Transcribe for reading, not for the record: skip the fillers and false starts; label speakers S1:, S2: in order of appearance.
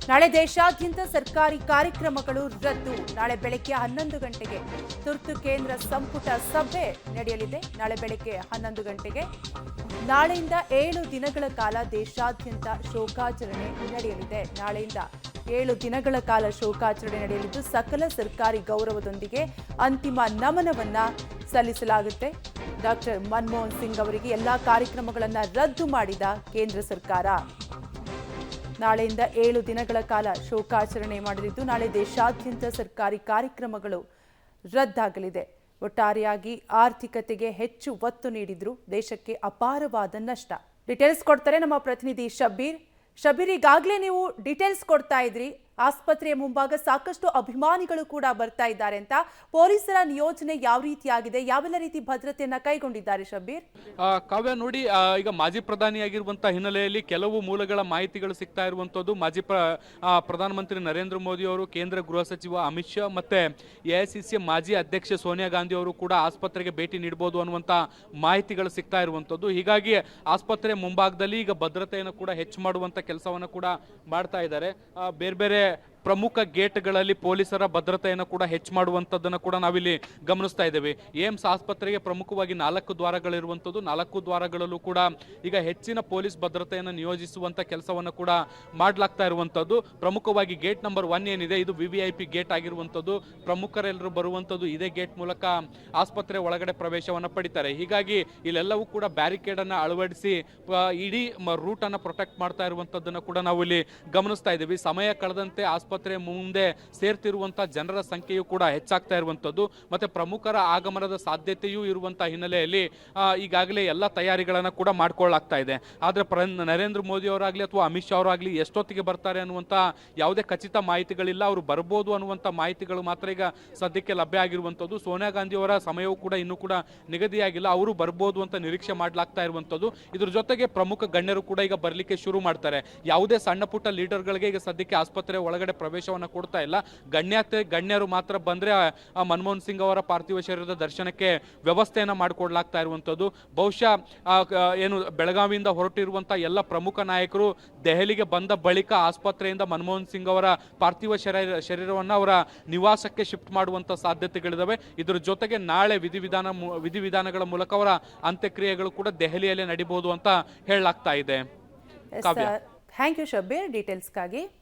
S1: ನಾಳೆ ದೇಶಾದ್ಯಂತ ಸರ್ಕಾರಿ ಕಾರ್ಯಕ್ರಮಗಳು ರದ್ದು. ನಾಳೆ ಬೆಳಗ್ಗೆ 11 ಗಂಟೆಗೆ ತುರ್ತು ಕೇಂದ್ರ ಸಂಪುಟ ಸಭೆ ನಡೆಯಲಿದೆ. ನಾಳೆ ಬೆಳಗ್ಗೆ 11 ಗಂಟೆಗೆ ನಾಳೆಯಿಂದ 7 ದಿನಗಳ ಕಾಲ ದೇಶಾದ್ಯಂತ ಶೋಕಾಚರಣೆ ನಡೆಯಲಿದೆ. ನಾಳೆಯಿಂದ 7 ದಿನಗಳ ಕಾಲ ಶೋಕಾಚರಣೆ ನಡೆಯಲಿದ್ದು ಸಕಲ ಸರ್ಕಾರಿ ಗೌರವದೊಂದಿಗೆ ಅಂತಿಮ ನಮನವನ್ನ ಸಲ್ಲಿಸಲಾಗುತ್ತೆ. ಡಾಕ್ಟರ್ ಮನಮೋಹನ್ ಸಿಂಗ್ ಅವರಿಗೆ ಎಲ್ಲಾ ಕಾರ್ಯಕ್ರಮಗಳನ್ನು ರದ್ದು ಮಾಡಿದ ಕೇಂದ್ರ ಸರ್ಕಾರ ನಾಳೆಯಿಂದ 7 ದಿನಗಳ ಕಾಲ ಶೋಕಾಚರಣೆ ಮಾಡಲಿದ್ದು ನಾಳೆ ದೇಶಾದ್ಯಂತ ಸರ್ಕಾರಿ ಕಾರ್ಯಕ್ರಮಗಳು ರದ್ದಾಗಲಿದೆ. ಒಟ್ಟಾರೆಯಾಗಿ ಆರ್ಥಿಕತೆಗೆ ಹೆಚ್ಚು ಒತ್ತು ನೀಡಿದ್ರು ದೇಶಕ್ಕೆ ಅಪಾರವಾದ ನಷ್ಟ. ಡೀಟೇಲ್ಸ್ ಕೊಡ್ತಾರೆ ನಮ್ಮ ಪ್ರತಿನಿಧಿ ಶಬೀರ್. ಈಗಾಗಲೇ ನೀವು ಡೀಟೇಲ್ಸ್ ಕೊಡ್ತಾ ಇದ್ರಿ, ಆಸ್ಪತ್ರೆಯ ಮುಂಭಾಗ ಸಾಕಷ್ಟು ಅಭಿಮಾನಿಗಳು ಕೂಡ ಬರ್ತಾ ಇದ್ದಾರೆ ಅಂತ. ಪೊಲೀಸರ ನಿಯೋಜನೆ ಯಾವ ರೀತಿಯಾಗಿದೆ, ಯಾವೆಲ್ಲ ರೀತಿ ಭದ್ರತೆಯನ್ನ ಕೈಗೊಂಡಿದ್ದಾರೆ ಶಬೀರ್?
S2: ಕಾವ್ಯ ನೋಡಿ, ಈಗ ಮಾಜಿ ಪ್ರಧಾನಿಯಾಗಿರುವಂತಹ ಹಿನ್ನೆಲೆಯಲ್ಲಿ ಕೆಲವು ಮೂಲಗಳ ಮಾಹಿತಿಗಳು ಸಿಗ್ತಾ ಇರುವಂತದ್ದು ಮಾಜಿ ಪ್ರಧಾನಮಂತ್ರಿ ನರೇಂದ್ರ ಮೋದಿ ಅವರು, ಕೇಂದ್ರ ಗೃಹ ಸಚಿವ ಅಮಿತ್ ಶಾ ಮತ್ತೆ ಎಐಸಿಸಿ ಮಾಜಿ ಅಧ್ಯಕ್ಷೆ ಸೋನಿಯಾ ಗಾಂಧಿ ಅವರು ಕೂಡ ಆಸ್ಪತ್ರೆಗೆ ಭೇಟಿ ನೀಡಬಹುದು ಅನ್ನುವಂತ ಮಾಹಿತಿಗಳು ಸಿಗ್ತಾ ಇರುವಂತದ್ದು. ಹೀಗಾಗಿ ಆಸ್ಪತ್ರೆ ಮುಂಭಾಗದಲ್ಲಿ ಈಗ ಭದ್ರತೆಯನ್ನು ಕೂಡ ಹೆಚ್ಚು ಮಾಡುವಂತ ಕೆಲಸವನ್ನು ಕೂಡ ಮಾಡ್ತಾ ಇದ್ದಾರೆ. ಬೇರೆ ಬೇರೆ ಪ್ರಮುಖ ಗೇಟ್ಗಳಲ್ಲಿ ಪೊಲೀಸರ ಭದ್ರತೆಯನ್ನು ಕೂಡ ಹೆಚ್ಚು ಮಾಡುವಂಥದ್ದನ್ನು ಕೂಡ ನಾವಿಲ್ಲಿ ಗಮನಿಸ್ತಾ ಇದ್ದೇವೆ. ಏಮ್ಸ್ ಆಸ್ಪತ್ರೆಗೆ ಪ್ರಮುಖವಾಗಿ 4 ದ್ವಾರಗಳಿರುವಂಥದ್ದು. 4 ದ್ವಾರಗಳಲ್ಲೂ ಕೂಡ ಈಗ ಹೆಚ್ಚಿನ ಪೊಲೀಸ್ ಭದ್ರತೆಯನ್ನು ನಿಯೋಜಿಸುವಂಥ ಕೆಲಸವನ್ನು ಕೂಡ ಮಾಡಲಾಗ್ತಾ ಇರುವಂಥದ್ದು. ಪ್ರಮುಖವಾಗಿ ಗೇಟ್ ನಂಬರ್ 1 ಏನಿದೆ, ಇದು VVIP ಗೇಟ್ ಆಗಿರುವಂಥದ್ದು. ಪ್ರಮುಖರೆಲ್ಲರೂ ಬರುವಂಥದ್ದು ಇದೇ ಗೇಟ್ ಮೂಲಕ ಆಸ್ಪತ್ರೆ ಒಳಗಡೆ ಪ್ರವೇಶವನ್ನು ಪಡಿತಾರೆ. ಹೀಗಾಗಿ ಇಲ್ಲೆಲ್ಲವೂ ಕೂಡ ಬ್ಯಾರಿಕೇಡ್ ಅನ್ನು ಅಳವಡಿಸಿ ಇಡೀ ರೂಟ್ ಅನ್ನು ಪ್ರೊಟೆಕ್ಟ್ ಮಾಡ್ತಾ ಇರುವಂಥದ್ದನ್ನು ಕೂಡ ನಾವು ಇಲ್ಲಿ ಗಮನಿಸ್ತಾ ಇದ್ದೀವಿ. ಸಮಯ ಕಳೆದಂತೆ ಆಸ್ಪತ್ರೆ ಮುಂದೆ ಸೇರ್ತಿರುವಂತಹ ಜನರ ಸಂಖ್ಯೆಯು ಕೂಡ ಹೆಚ್ಚಾಗ್ತಾ ಇರುವಂತದ್ದು. ಮತ್ತೆ ಪ್ರಮುಖರ ಆಗಮನದ ಸಾಧ್ಯತೆಯೂ ಇರುವಂತಹ ಹಿನ್ನೆಲೆಯಲ್ಲಿ ಈಗಾಗಲೇ ಎಲ್ಲ ತಯಾರಿಗಳನ್ನ ಕೂಡ ಮಾಡ್ಕೊಳ್ಳಾಗ್ತಾ ಇದೆ. ಆದ್ರೆ ನರೇಂದ್ರ ಮೋದಿ ಅವರಾಗ್ಲಿ ಅಥವಾ ಅಮಿತ್ ಶಾ ಅವರಾಗ್ಲಿ ಎಷ್ಟೊತ್ತಿಗೆ ಬರ್ತಾರೆ ಅನ್ನುವಂತ ಯಾವುದೇ ಖಚಿತ ಮಾಹಿತಿಗಳಿಲ್ಲ. ಅವರು ಬರ್ಬೋದು ಅನ್ನುವಂತ ಮಾಹಿತಿಗಳು ಮಾತ್ರ ಈಗ ಸದ್ಯಕ್ಕೆ ಲಭ್ಯ ಆಗಿರುವಂತದ್ದು. ಸೋನಿಯಾ ಗಾಂಧಿ ಅವರ ಸಮಯವೂ ಕೂಡ ಇನ್ನೂ ಕೂಡ ನಿಗದಿಯಾಗಿಲ್ಲ. ಅವರು ಬರ್ಬೋದು ಅಂತ ನಿರೀಕ್ಷೆ ಮಾಡ್ಲಾಗ್ತಾ ಇರುವಂತದ್ದು. ಇದ್ರ ಜೊತೆಗೆ ಪ್ರಮುಖ ಗಣ್ಯರು ಕೂಡ ಈಗ ಬರ್ಲಿಕ್ಕೆ ಶುರು ಮಾಡ್ತಾರೆ. ಯಾವುದೇ ಸಣ್ಣ ಪುಟ್ಟ ಲೀಡರ್ಗಳಿಗೆ ಈಗ ಸದ್ಯಕ್ಕೆ ಆಸ್ಪತ್ರೆ ಒಳಗಡೆ ಪ್ರವೇಶವನ್ನು ಕೊಡ್ತಾ ಇಲ್ಲ. ಗಣ್ಯರು ಮಾತ್ರ ಬಂದ್ರೆ ಮನಮೋಹನ್ ಸಿಂಗ್ ಅವರ ಪಾರ್ಥಿವ ಶರೀರದ ದರ್ಶನಕ್ಕೆ ವ್ಯವಸ್ಥೆಯನ್ನ ಮಾಡಿಕೊಡ್ಲಾಗ್ತಾ ಇರುವಂತದ್ದು. ಬಹುಶಃ ಏನು ಬೆಳಗಾವಿಯಿಂದ ಹೊರಟಿರುವಂತಹ ಎಲ್ಲ ಪ್ರಮುಖ ನಾಯಕರು ದೆಹಲಿಗೆ ಬಂದ ಬಳಿಕ ಆಸ್ಪತ್ರೆಯಿಂದ ಮನಮೋಹನ್ ಸಿಂಗ್ ಅವರ ಪಾರ್ಥಿವ ಶರೀರವನ್ನು ಅವರ ನಿವಾಸಕ್ಕೆ ಶಿಫ್ಟ್ ಮಾಡುವಂತ ಸಾಧ್ಯತೆಗಳಿದಾವೆ. ಇದ್ರ ಜೊತೆಗೆ ನಾಳೆ ವಿಧಿವಿಧಾನಗಳ ಮೂಲಕ ಅವರ ಅಂತ್ಯಕ್ರಿಯೆಗಳು ಕೂಡ ದೆಹಲಿಯಲ್ಲೇ ನಡೀಬಹುದು ಅಂತ ಹೇಳಲಾಗ್ತಾ ಇದೆ.
S1: Thank you Shabeer ಡೀಟೇಲ್ಸ್ಗಾಗಿ.